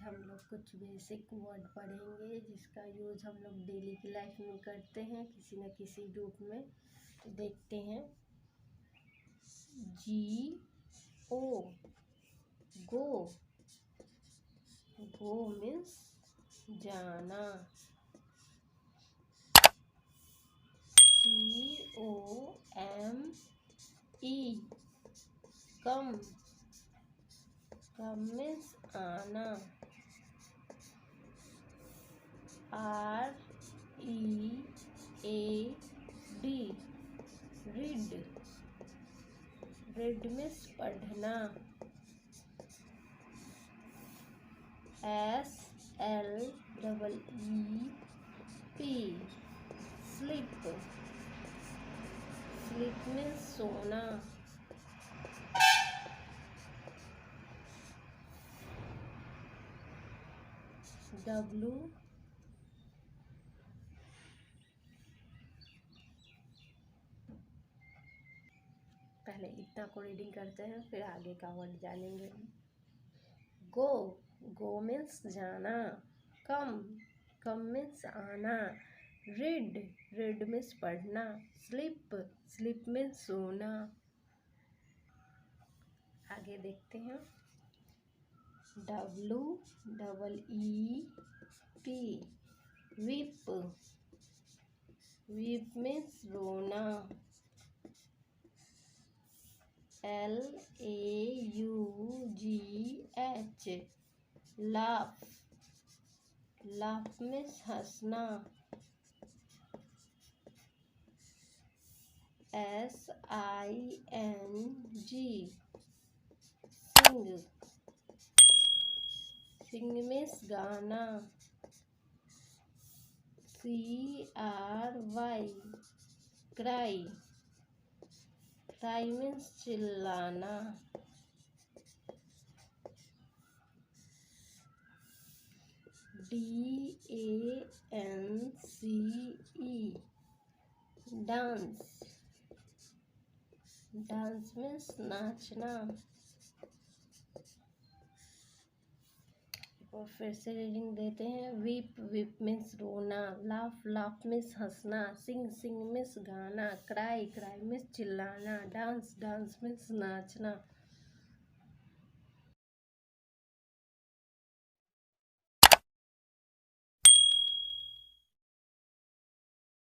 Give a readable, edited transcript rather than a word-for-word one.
हम लोग कुछ बेसिक वर्ड पढ़ेंगे जिसका यूज़ हम लोग डेली की लाइफ में करते हैं किसी न किसी रूप में। तो देखते हैं। Go, गो। गो मीन्स जाना। COME, कम। कम मीन्स आना। READ, read. रीड मीन्स पढ़ना। SLEEP, sleep. स्लीप मीन्स सोना। W, पहले इतना को रीडिंग करते हैं फिर आगे का वर्ड जानेंगे। गो, गो मीन्स जाना। कम, कम मीन्स आना। रीड, रीड मीन्स पढ़ना। स्लीप, स्लीप मीन्स सोना। आगे देखते हैं। WEEP, weep. वीप मीन्स रोना। LAUGH, laugh. लाफ मीन्स हंसना। SING, सिंग। सिंग मीन्स गाना। CRY, cry. क्राई मीन्स चिल्लाना। DANCE, dance. डांस मीन्स नाचना। और फिर से रीडिंग देते हैं। वीप, वीप मीन्स रोना। लाफ, लाफ मीन्स हंसना। सिंग, सिंग मीन्स गाना। क्राई, क्राई मीन्स चिल्लाना। डांस, डांस मीन्स नाचना।